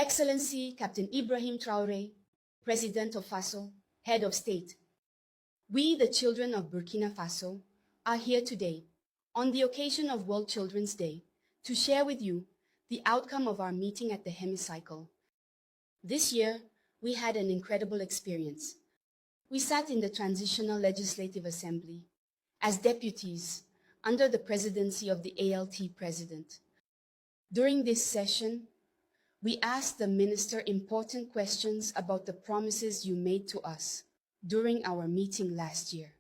Excellency Captain Ibrahim Traore, President of Faso, Head of State, we, the children of Burkina Faso, are here today, on the occasion of World Children's Day, to share with you the outcome of our meeting at the Hemicycle. This year, we had an incredible experience. We sat in the Transitional Legislative Assembly as deputies under the presidency of the ALT President. During this session, we asked the Minister important questions about the promises you made to us during our meeting last year.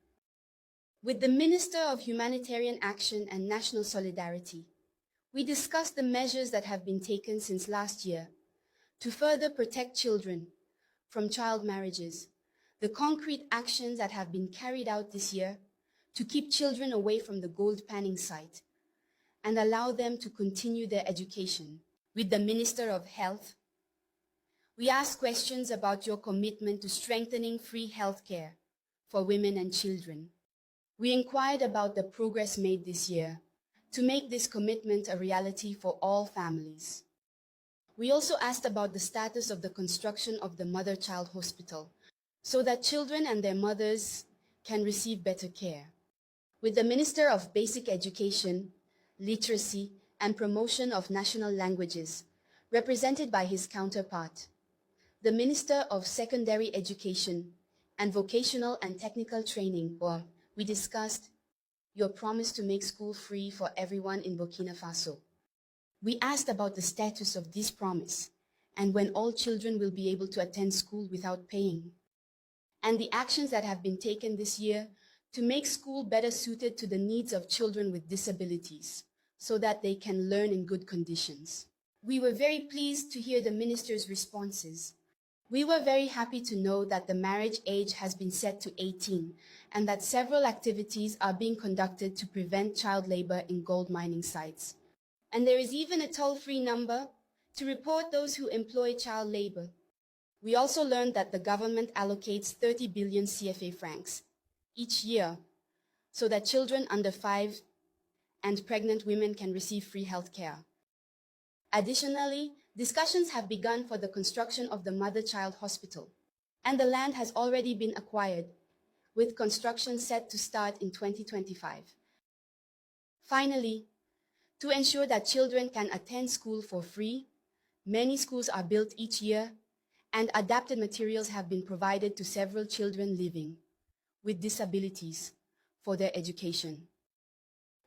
With the Minister of Humanitarian Action and National Solidarity, we discussed the measures that have been taken since last year to further protect children from child marriages, the concrete actions that have been carried out this year to keep children away from the gold panning site and allow them to continue their education. With the Minister of Health, we asked questions about your commitment to strengthening free health care for women and children. We inquired about the progress made this year to make this commitment a reality for all families. We also asked about the status of the construction of the mother-child hospital so that children and their mothers can receive better care. With the Minister of Basic Education, Literacy, and Promotion of National Languages, represented by his counterpart, the Minister of Secondary Education and Vocational and Technical Training, we discussed your promise to make school free for everyone in Burkina Faso. We asked about the status of this promise and when all children will be able to attend school without paying, and the actions that have been taken this year to make school better suited to the needs of children with disabilities so that they can learn in good conditions. We were very pleased to hear the Minister's responses. We were very happy to know that the marriage age has been set to 18 and that several activities are being conducted to prevent child labor in gold mining sites. And there is even a toll-free number to report those who employ child labor. We also learned that the government allocates 30 billion CFA francs each year so that children under 5 and pregnant women can receive free health care. Additionally, discussions have begun for the construction of the mother-child hospital, and the land has already been acquired, with construction set to start in 2025. Finally, to ensure that children can attend school for free, many schools are built each year, and adapted materials have been provided to several children living with disabilities for their education.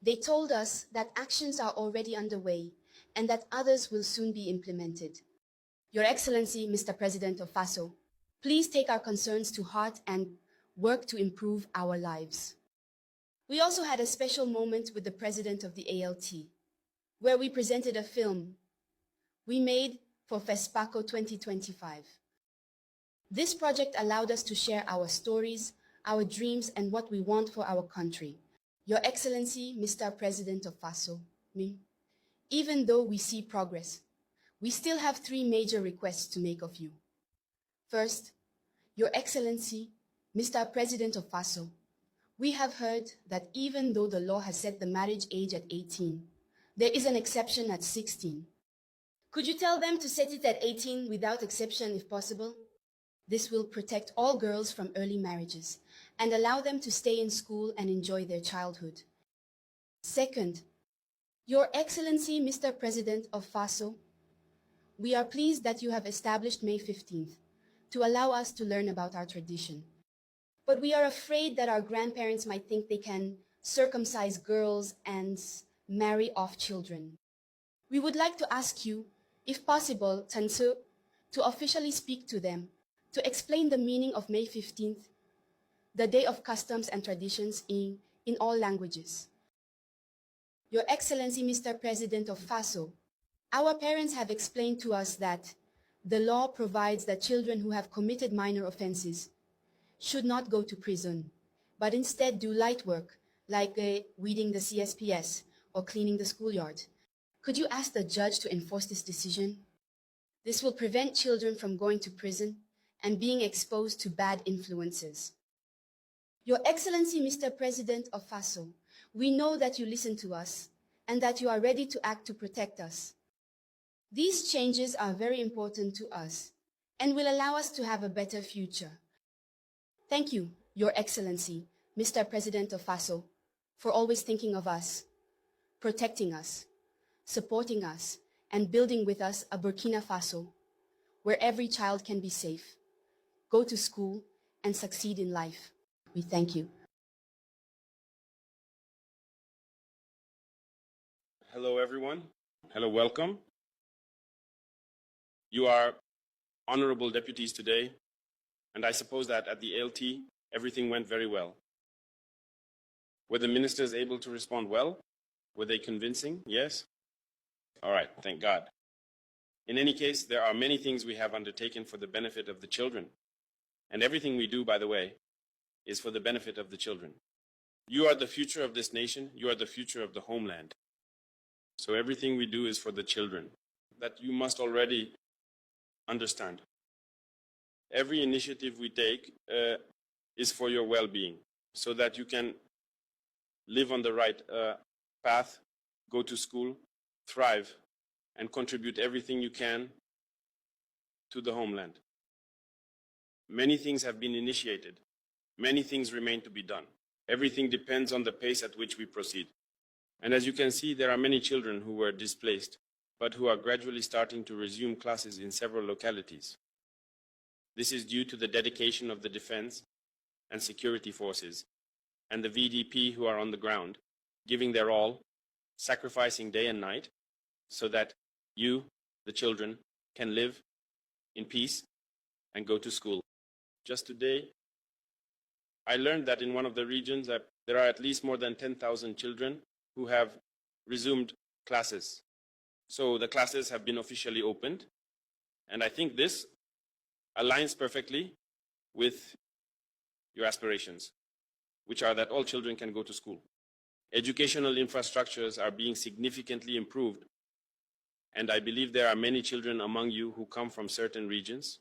They told us that actions are already underway and that others will soon be implemented. Your Excellency, Mr. President of Faso, please take our concerns to heart and work to improve our lives. We also had a special moment with the President of the ALT, where we presented a film we made for FESPACO 2025. This project allowed us to share our stories, our dreams, and what we want for our country. Your Excellency, Mr. President of Faso, even though we see progress, we still have 3 major requests to make of you. First, Your Excellency, Mr. President of Faso, we have heard that even though the law has set the marriage age at 18, there is an exception at 16. Could you tell them to set it at 18 without exception if possible? This will protect all girls from early marriages and allow them to stay in school and enjoy their childhood. Second, Your Excellency, Mr. President of Faso, we are pleased that you have established May 15th to allow us to learn about our tradition. But we are afraid that our grandparents might think they can circumcise girls and marry off children. We would like to ask you, if possible, Tansu, to officially speak to them, to explain the meaning of May 15th, the Day of Customs and Traditions in all languages. Your Excellency, Mr. President of Faso, our parents have explained to us that the law provides that children who have committed minor offenses should not go to prison, but instead do light work, like weeding the CSPS or cleaning the schoolyard. Could you ask the judge to enforce this decision? This will prevent children from going to prison and being exposed to bad influences. Your Excellency, Mr. President of Faso, we know that you listen to us and that you are ready to act to protect us. These changes are very important to us and will allow us to have a better future. Thank you, Your Excellency, Mr. President of FASO, for always thinking of us, protecting us, supporting us, and building with us a Burkina Faso where every child can be safe, go to school, and succeed in life. We thank you. Hello, everyone. Hello, welcome. You are honorable deputies today, and I suppose that at the ALT, everything went very well. Were the ministers able to respond well? Were they convincing? Yes? All right, thank God. In any case, there are many things we have undertaken for the benefit of the children. And everything we do, by the way, is for the benefit of the children. You are the future of this nation. You are the future of the homeland. So everything we do is for the children. That you must already understand. Every initiative we take is for your well-being, so that you can live on the right path, go to school, thrive, and contribute everything you can to the homeland. Many things have been initiated. Many things remain to be done. Everything depends on the pace at which we proceed. And as you can see, there are many children who were displaced, but who are gradually starting to resume classes in several localities. This is due to the dedication of the defense and security forces and the VDP who are on the ground, giving their all, sacrificing day and night, so that you, the children, can live in peace and go to school. Just today, I learned that in one of the regions that there are at least more than 10,000 children who have resumed classes. So the classes have been officially opened, and I think this aligns perfectly with your aspirations, which are that all children can go to school. Educational infrastructures are being significantly improved, and I believe there are many children among you who come from certain regions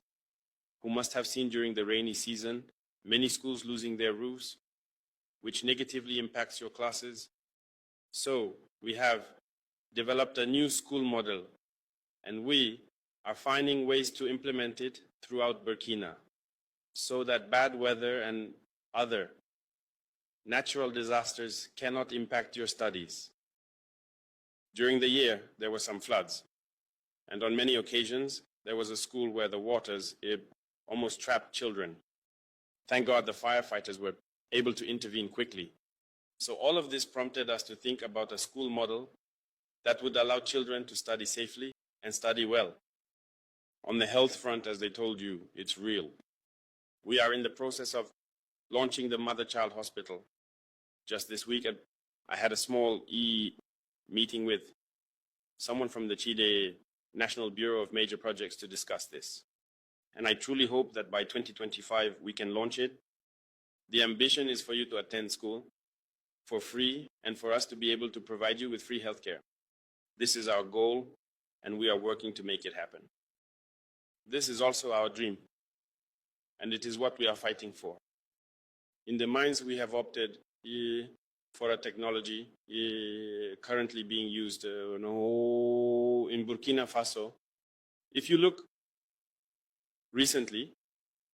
who must have seen during the rainy season many schools losing their roofs, which negatively impacts your classes. So we have developed a new school model, and we are finding ways to implement it throughout Burkina so that bad weather and other natural disasters cannot impact your studies. During the year, there were some floods, and on many occasions, there was a school where the waters almost trapped children. Thank God the firefighters were able to intervene quickly. So all of this prompted us to think about a school model that would allow children to study safely and study well. On the health front, as they told you, it's real. We are in the process of launching the mother-child hospital. Just this week, I had a small meeting with someone from the Chile National Bureau of Major Projects to discuss this. And I truly hope that by 2025, we can launch it. The ambition is for you to attend school for free and for us to be able to provide you with free healthcare. This is our goal, and we are working to make it happen. This is also our dream, and it is what we are fighting for. In the mines, we have opted for a technology currently being used in Burkina Faso. If you look recently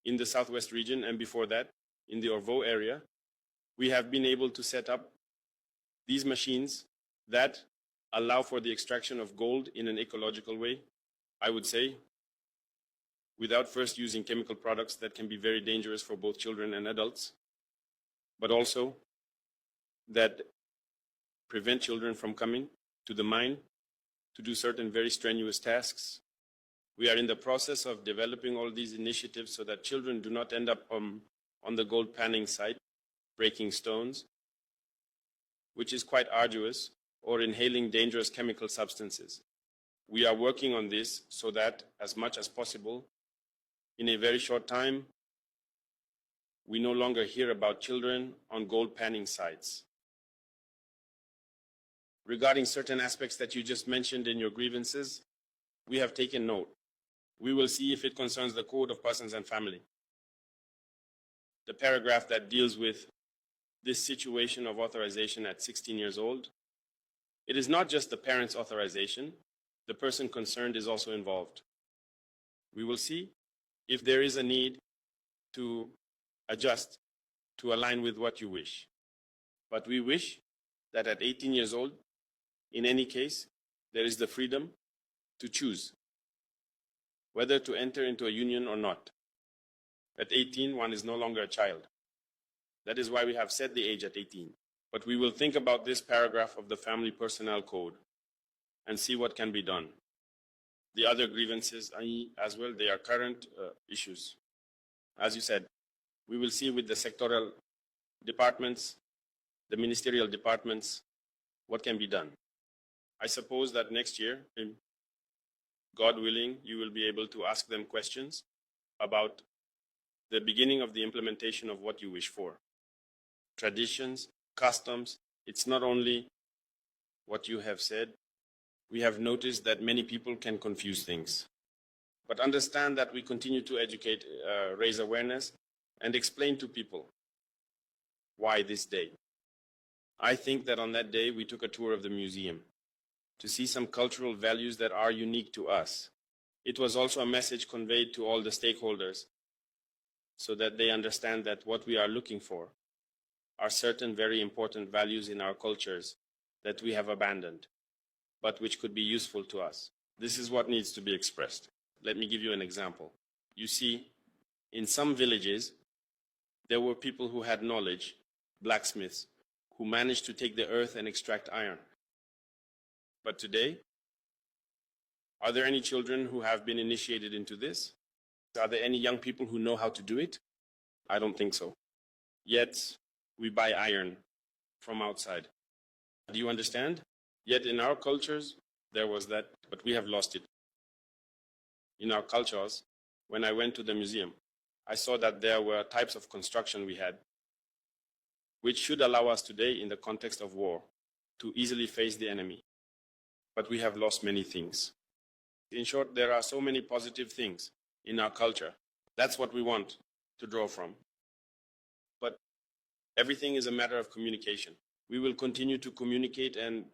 in the southwest region and before that in the Orvo area, we have been able to set up these machines that allow for the extraction of gold in an ecological way, I would say, without first using chemical products that can be very dangerous for both children and adults, but also that prevent children from coming to the mine to do certain very strenuous tasks. We are in the process of developing all these initiatives so that children do not end up on the gold panning site, breaking stones, which is quite arduous, or inhaling dangerous chemical substances. We are working on this so that, as much as possible, in a very short time, we no longer hear about children on gold panning sites. Regarding certain aspects that you just mentioned in your grievances, we have taken note. We will see if it concerns the Code of Persons and Family. The paragraph that deals with this situation of authorization at 16 years old. It is not just the parent's authorization, the person concerned is also involved. We will see if there is a need to adjust to align with what you wish. But we wish that at 18 years old, in any case, there is the freedom to choose whether to enter into a union or not. At 18, one is no longer a child. That is why we have set the age at 18. But we will think about this paragraph of the Family Personnel Code and see what can be done. The other grievances as well, they are current issues. As you said, we will see with the sectoral departments, the ministerial departments, what can be done. I suppose that next year, God willing, you will be able to ask them questions about the beginning of the implementation of what you wish for. Traditions, customs, it's not only what you have said. We have noticed that many people can confuse things. But understand that we continue to educate, raise awareness, and explain to people why this day. I think that on that day we took a tour of the museum to see some cultural values that are unique to us. It was also a message conveyed to all the stakeholders so that they understand that what we are looking for are certain very important values in our cultures that we have abandoned, but which could be useful to us. This is what needs to be expressed. Let me give you an example. You see, in some villages, there were people who had knowledge, blacksmiths, who managed to take the earth and extract iron. But today, are there any children who have been initiated into this? Are there any young people who know how to do it? I don't think so. Yet, we buy iron from outside. Do you understand? Yet in our cultures, there was that, but we have lost it. In our cultures, when I went to the museum, I saw that there were types of construction we had, which should allow us today, in the context of war, to easily face the enemy. But we have lost many things. In short, there are so many positive things in our culture. That's what we want to draw from. But everything is a matter of communication. We will continue to communicate and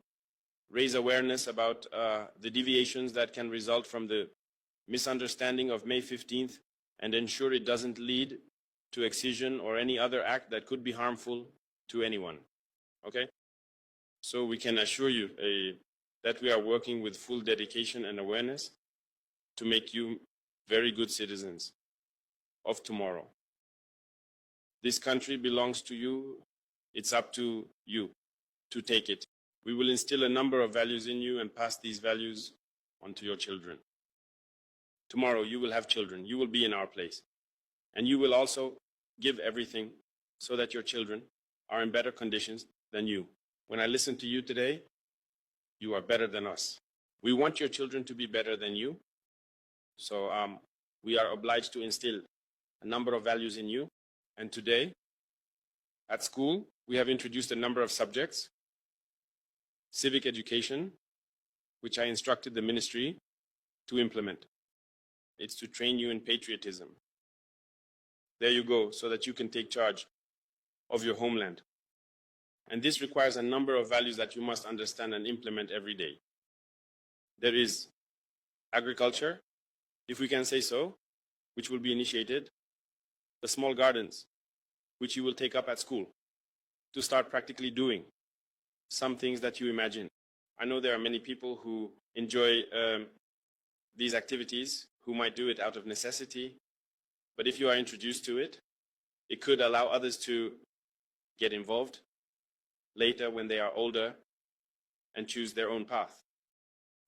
raise awareness about the deviations that can result from the misunderstanding of May 15th and ensure it doesn't lead to excision or any other act that could be harmful to anyone. Okay? So we can assure you that we are working with full dedication and awareness to make you very good citizens of tomorrow. This country belongs to you. It's up to you to take it. We will instill a number of values in you and pass these values on to your children. Tomorrow you will have children. You will be in our place. And you will also give everything so that your children are in better conditions than you. When I listen to you today, you are better than us. We want your children to be better than you. So we are obliged to instill a number of values in you. And today, at school, we have introduced a number of subjects. Civic education, which I instructed the ministry to implement. It's to train you in patriotism. There you go, so that you can take charge of your homeland. And this requires a number of values that you must understand and implement every day. There is agriculture, if we can say so, which will be initiated. The small gardens, which you will take up at school to start practically doing some things that you imagine. I know there are many people who enjoy these activities, who might do it out of necessity, but if you are introduced to it, it could allow others to get involved later when they are older and choose their own path.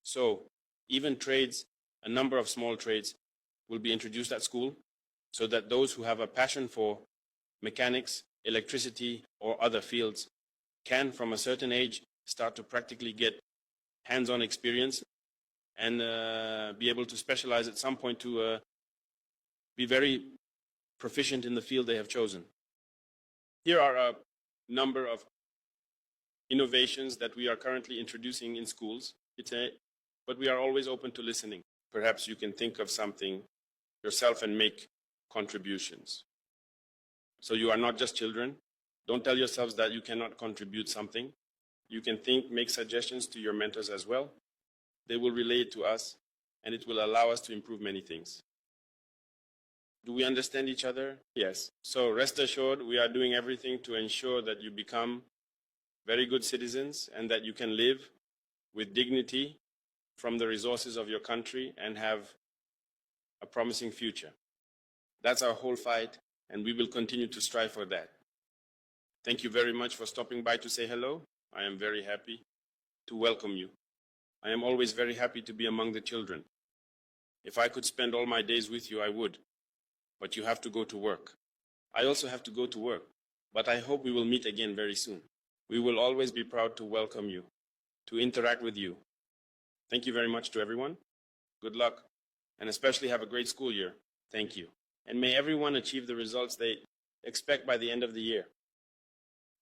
So even trades, a number of small trades will be introduced at school so that those who have a passion for mechanics, electricity, or other fields can, from a certain age, start to practically get hands-on experience and be able to specialize at some point to be very proficient in the field they have chosen. Here are a number of innovations that we are currently introducing in schools, but we are always open to listening. Perhaps you can think of something yourself and make contributions. So you are not just children. Don't tell yourselves that you cannot contribute something. You can think, make suggestions to your mentors as well. they will relay it to us, and it will allow us to improve many things. Do we understand each other? Yes. So rest assured, we are doing everything to ensure that you become very good citizens and that you can live with dignity from the resources of your country and have a promising future. That's our whole fight, and we will continue to strive for that. Thank you very much for stopping by to say hello. I am very happy to welcome you. I am always very happy to be among the children. If I could spend all my days with you, I would. But you have to go to work. I also have to go to work, but I hope we will meet again very soon. We will always be proud to welcome you, to interact with you. Thank you very much to everyone. Good luck, and especially have a great school year. Thank you. And may everyone achieve the results they expect by the end of the year.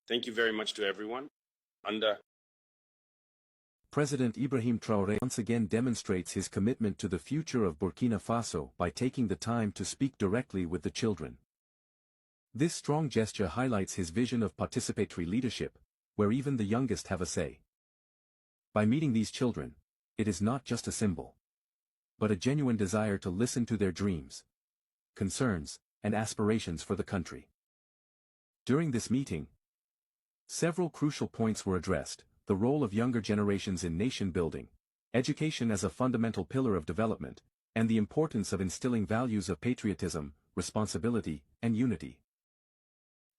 Thank you very much to everyone. Under President Ibrahim Traore once again demonstrates his commitment to the future of Burkina Faso by taking the time to speak directly with the children. This strong gesture highlights his vision of participatory leadership, where even the youngest have a say. By meeting these children, it is not just a symbol, but a genuine desire to listen to their dreams, concerns, and aspirations for the country. During this meeting, several crucial points were addressed: the role of younger generations in nation building, education as a fundamental pillar of development, and the importance of instilling values of patriotism, responsibility, and unity.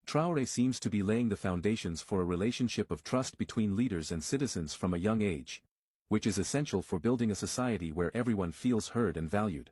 Traore seems to be laying the foundations for a relationship of trust between leaders and citizens from a young age, which is essential for building a society where everyone feels heard and valued.